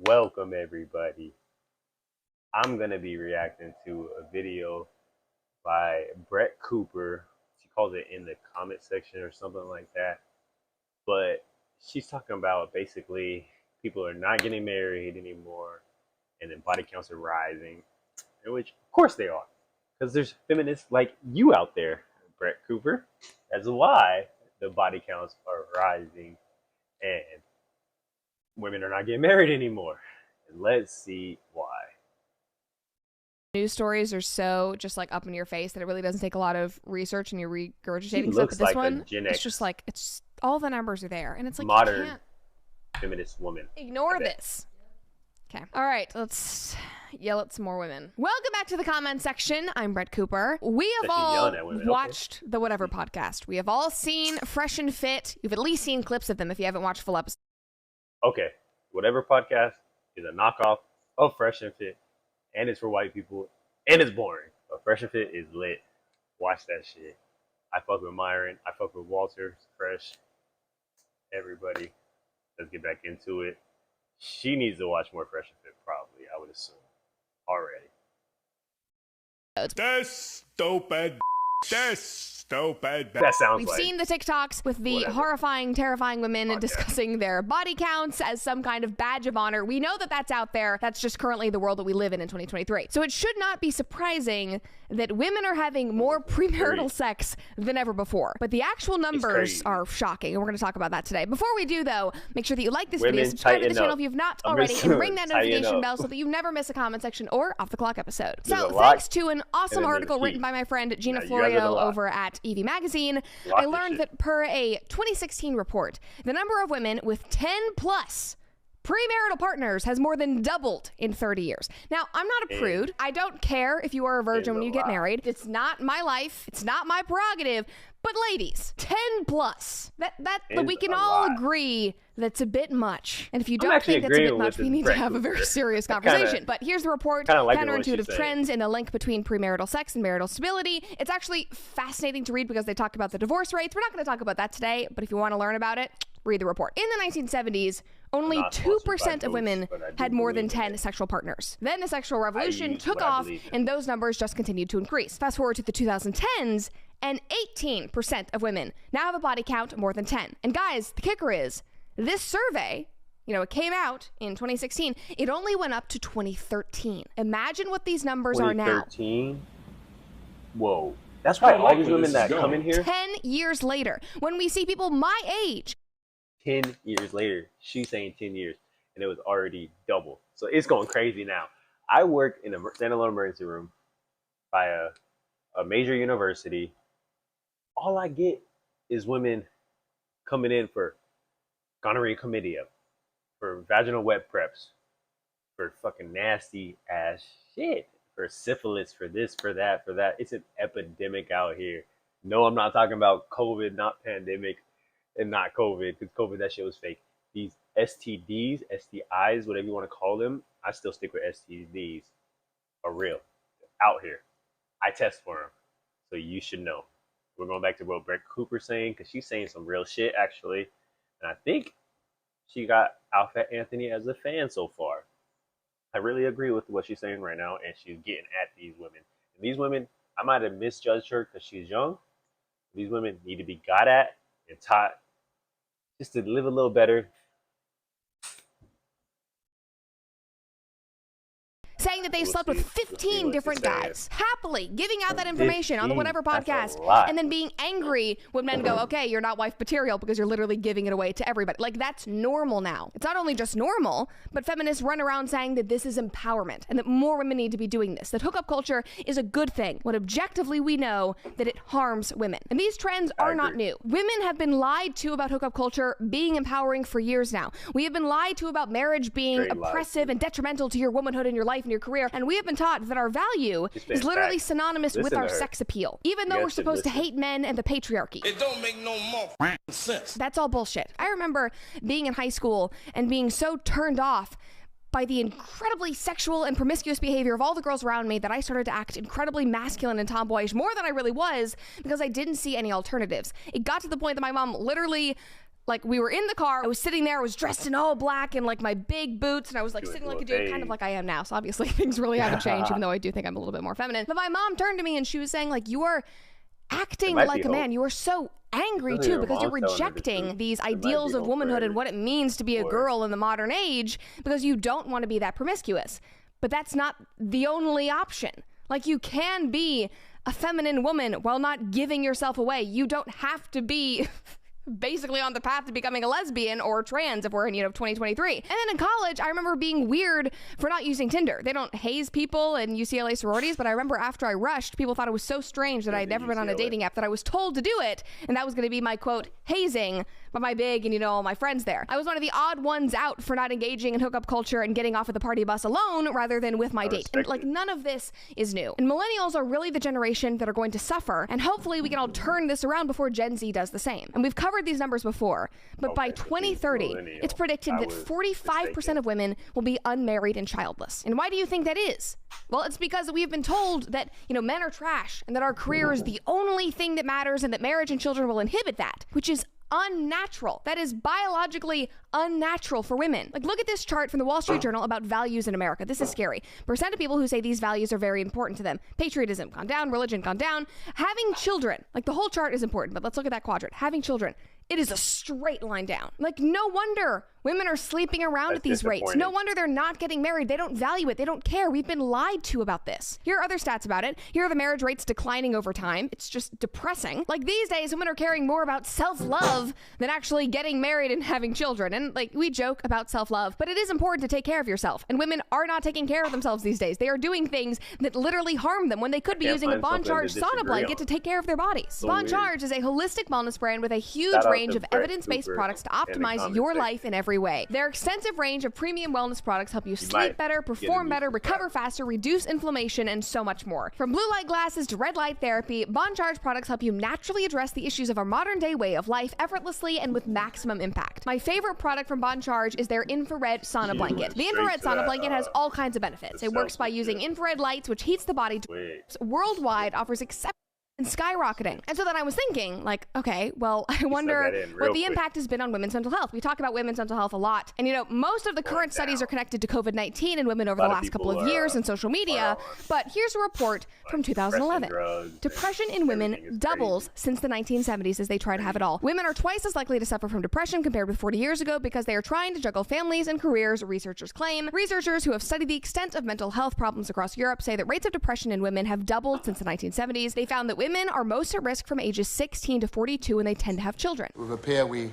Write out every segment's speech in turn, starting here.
Welcome everybody. I'm gonna be reacting to a video by Brett Cooper. She calls it in the comment section or something like that. But she's talking about basically people are not getting married anymore and then body counts are rising. In which of course they are. Because there's feminists like you out there, Brett Cooper. That's why the body counts are rising and women are not getting married anymore. And let's see why. News stories are so just like up in your face that it really doesn't take a lot of research and you're regurgitating stuff. Looks But this like one, a Gen it's X just like it's all the numbers are there, and it's like modern you can't feminist woman. ignore this. Okay, all right, let's yell at some more women. Welcome back to the comment section. I'm Brett Cooper. We have all watched the Whatever podcast. We have all seen Fresh and Fit. You've at least seen clips of them if you haven't watched full episodes. Okay, Whatever podcast is a knockoff of Fresh and Fit, and it's for white people, and it's boring. But Fresh and Fit is lit. Watch that shit. I fuck with Myron. I fuck with Walter. Fresh. Everybody. Let's get back into it. She needs to watch more Fresh and Fit, probably, I would assume. Already. That's stupid. That's stupid. That sounds We've like seen the TikToks with the horrifying, terrifying women discussing their body counts as some kind of badge of honor. We know that that's out there. That's just currently the world that we live in 2023. So it should not be surprising that women are having more premarital sex than ever before. But the actual numbers are shocking, and we're going to talk about that today. Before we do, though, make sure that you like this video, subscribe to the channel if you've not already, and ring that notification bell so that you never miss a comment section or off the clock episode. So thanks to an awesome article written by my friend Gina Florio over at EV Magazine, I learned that per a 2016 report, the number of women with 10 plus premarital partners has more than doubled in 30 years. Now, I'm not a prude. I don't care if you are a virgin when you get married. It's not my life. It's not my prerogative. But ladies, 10 plus. We can all agree that's a bit much. And if you don't think that's a bit much, we need to have a very serious conversation. But here's the report, Counterintuitive Trends in the Link Between Premarital Sex and Marital Stability. It's actually fascinating to read because they talk about the divorce rates. We're not going to talk about that today, but if you want to learn about it, read the report. In the 1970s, only 2% of women had more than 10 sexual partners. Then the sexual revolution took off, and those numbers just continued to increase. Fast forward to the 2010s, and 18% of women now have a body count more than 10. And guys, the kicker is, this survey, it came out in 2016, it only went up to 2013. Imagine what these numbers are now. 2013? Whoa. That's why all these women that come in here. 10 years later, when we see people my age. 10 years later, she's saying 10 years, and it was already double. So it's going crazy now. I work in a standalone emergency room by a major university. All I get is women coming in for gonorrhea chlamydia, for vaginal wet preps, for fucking nasty ass shit, for syphilis, for this, for that, for that. It's an epidemic out here. No, I'm not talking about COVID, not pandemic, and not COVID, because COVID, that shit was fake. These STDs, STIs, whatever you want to call them, I still stick with STDs, are real. They're out here. I test for them, so you should know. We're going back to what Brett Cooper's saying, because she's saying some real shit, actually. And I think she got Alpha Anthony as a fan so far. I really agree with what she's saying right now, and she's getting at these women. And these women, I might have misjudged her because she's young. These women need to be got at and taught just to live a little better. Saying that they slept with 15 different guys, happily giving out that information on the Whatever podcast, and then being angry when men go, okay, you're not wife material because you're literally giving it away to everybody. Like, that's normal now. It's not only just normal, but feminists run around saying that this is empowerment and that more women need to be doing this, that hookup culture is a good thing, when objectively we know that it harms women. And these trends are not new. Women have been lied to about hookup culture being empowering for years now. We have been lied to about marriage being oppressive and detrimental to your womanhood and your life and your career, and we have been taught that our value is literally synonymous with our sex appeal, even though we're supposed to hate men and the patriarchy. It don't make no more sense. That's all bullshit. I remember being in high school and being so turned off by the incredibly sexual and promiscuous behavior of all the girls around me that I started to act incredibly masculine and tomboyish, more than I really was, because I didn't see any alternatives. It got to the point that my mom literally Like, we were in the car, I was sitting there, I was dressed in all black and like my big boots, and I was like Doing sitting like a your dude, thing. kind of like I am now. So obviously things really haven't changed, even though I do think I'm a little bit more feminine. But my mom turned to me and she was saying, like, you are acting like a man. You are so angry too because you're rejecting these ideals of womanhood and what it means to be a girl in the modern age because you don't want to be that promiscuous. But that's not the only option. Like, you can be a feminine woman while not giving yourself away. You don't have to be basically on the path to becoming a lesbian or trans if we're in, 2023. And then in college, I remember being weird for not using Tinder. They don't haze people in UCLA sororities, but I remember after I rushed, people thought it was so strange that I had never been on a dating app that I was told to do it, and that was going to be my, quote, hazing by my big and, all my friends there. I was one of the odd ones out for not engaging in hookup culture and getting off at the party bus alone rather than with my date. And, like, none of this is new. And millennials are really the generation that are going to suffer, and hopefully we can all turn this around before Gen Z does the same. And we've covered these numbers before, but by 2030, it's predicted that 45% of women will be unmarried and childless. And why do you think that is? Well, it's because we've been told that, men are trash and that our career is the only thing that matters and that marriage and children will inhibit that, which is unnatural. That is biologically unnatural for women. Like, look at this chart from the Wall Street Journal about values in America. This is scary. Percent of people who say these values are very important to them. Patriotism gone down, religion gone down. Having children, like, the whole chart is important, but let's look at that quadrant. Having children, it is a straight line down. Like, no wonder women are sleeping around at these rates. No wonder they're not getting married. They don't value it. They don't care. We've been lied to about this. Here are other stats about it. Here are the marriage rates declining over time. It's just depressing. Like, these days, women are caring more about self-love than actually getting married and having children. And, like, we joke about self-love, but it is important to take care of yourself. And women are not taking care of themselves these days. They are doing things that literally harm them when they could be using a Bon Charge sauna blanket to take care of their bodies. Bon Charge is a holistic wellness brand with a huge range of evidence-based products to optimize your life in every way. Their extensive range of premium wellness products help you sleep better, perform better, recover faster, reduce inflammation, and so much more. From blue light glasses to red light therapy, Bon Charge products help you naturally address the issues of our modern day way of life effortlessly and with maximum impact. My favorite product from Bon Charge is their infrared sauna blanket. The infrared sauna blanket has all kinds of benefits. It works by using infrared lights, which heats the body worldwide, offers exceptional and skyrocketing. And so then I was thinking, like, okay, well, I wonder what the impact has been on women's mental health. We talk about women's mental health a lot. And, most of the current studies are connected to COVID-19 and women over the last couple of years and social media. But here's a report from 2011. Depression in women doubles since the 1970s as they try to have it all. Women are twice as likely to suffer from depression compared with 40 years ago because they are trying to juggle families and careers, researchers claim. Researchers who have studied the extent of mental health problems across Europe say that rates of depression in women have doubled since the 1970s. They found that women are most at risk from ages 16 to 42 when they tend to have children. With a peer, we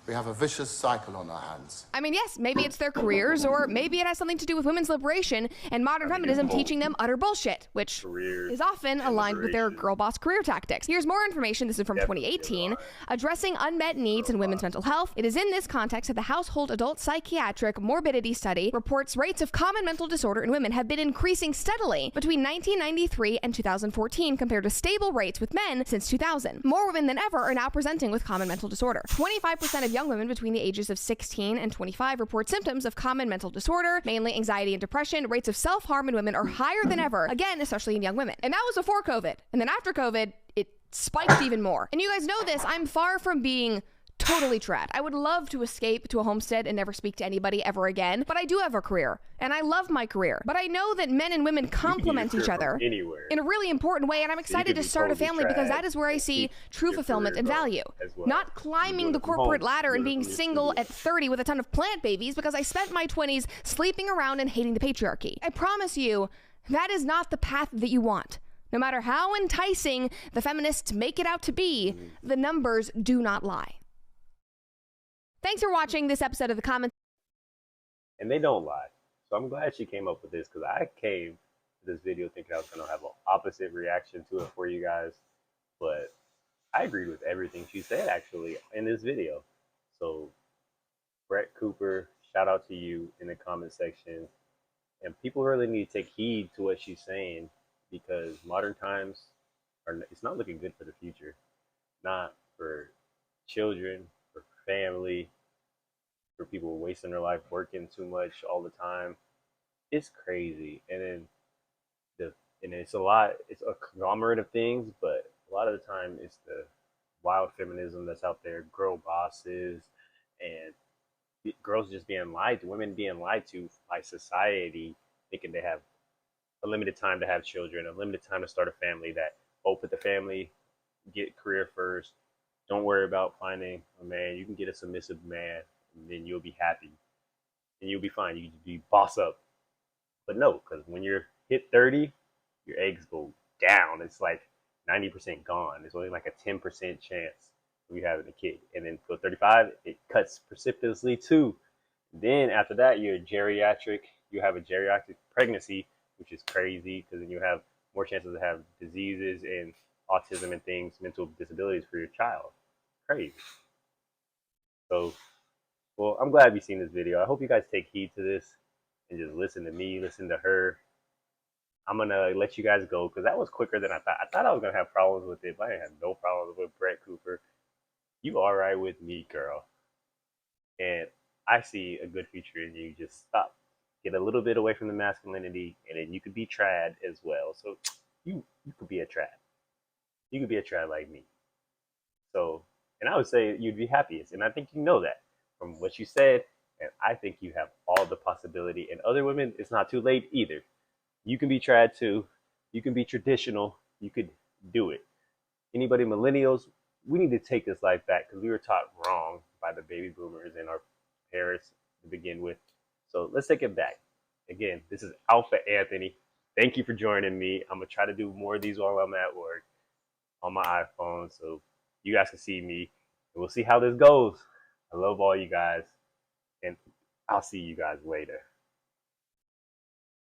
have a vicious cycle on our hands. I mean, yes, maybe it's their careers, or maybe it has something to do with women's liberation and modern feminism teaching them utter bullshit, which is often aligned with their girl boss career tactics. Here's more information. This is from 2018, addressing unmet needs in women's mental health. It is in this context that the Household Adult Psychiatric Morbidity Study reports rates of common mental disorder in women have been increasing steadily between 1993 and 2014 compared to stable rates with men since 2000. More women than ever are now presenting with common mental disorder. 25% of young women between the ages of 16 and 25 report symptoms of common mental disorder, mainly anxiety and depression. Rates of self-harm in women are higher than ever, again, especially in young women. And that was before COVID. And then after COVID, it spiked even more. And you guys know this, I'm far from being totally trad. I would love to escape to a homestead and never speak to anybody ever again, but I do have a career, and I love my career. But I know that men and women complement each other in a really important way, and I'm excited to start a family because that is where I see true fulfillment and value. Not climbing the corporate ladder and being single at 30 with a ton of plant babies because I spent my 20s sleeping around and hating the patriarchy. I promise you, that is not the path that you want. No matter how enticing the feminists make it out to be, the numbers do not lie. Thanks for watching this episode of The Comments. And they don't lie. So I'm glad she came up with this because I came to this video thinking I was going to have an opposite reaction to it for you guys. But I agreed with everything she said actually in this video. So Brett Cooper, shout out to you in the comment section. And people really need to take heed to what she's saying because modern times it's not looking good for the future. Not for children, for family, for people wasting their life working too much all the time. It's crazy. And then it's a conglomerate of things, but a lot of the time it's the wild feminism that's out there, girl bosses, and girls just being lied to, women being lied to by society, thinking they have a limited time to have children, a limited time to start a family. That, oh, put the family, get career first. Don't worry about finding a man. You can get a submissive man, and then you'll be happy, and you'll be fine. You can be boss up. But no, because when you're hit 30, your eggs go down. It's like 90% gone. There's only like a 10% chance of you having a kid. And then for 35, it cuts precipitously too. Then after that, you're geriatric. You have a geriatric pregnancy, which is crazy because then you have more chances to have diseases and autism and things, mental disabilities for your child. Crazy. So, well, I'm glad you've seen this video. I hope you guys take heed to this and just listen to me, listen to her. I'm gonna let you guys go because that was quicker than I thought. I thought I was gonna have problems with it, but I didn't have no problems with Brett Cooper. You all right with me, girl? And I see a good future in you. Just stop, get a little bit away from the masculinity, and then you could be trad as well. So you could be a trad. You could be a trad like me. So, and I would say you'd be happiest, and I think you know that from what you said. And I think you have all the possibility. And other women, it's not too late either. You can be trad too. You can be traditional. You could do it. Anybody millennials, we need to take this life back because we were taught wrong by the baby boomers and our parents to begin with. So let's take it back. Again, this is Alpha Anthony. Thank you for joining me. I'm gonna try to do more of these while I'm at work on my iPhone so you guys can see me. And we'll see how this goes. I love all you guys, and I'll see you guys later.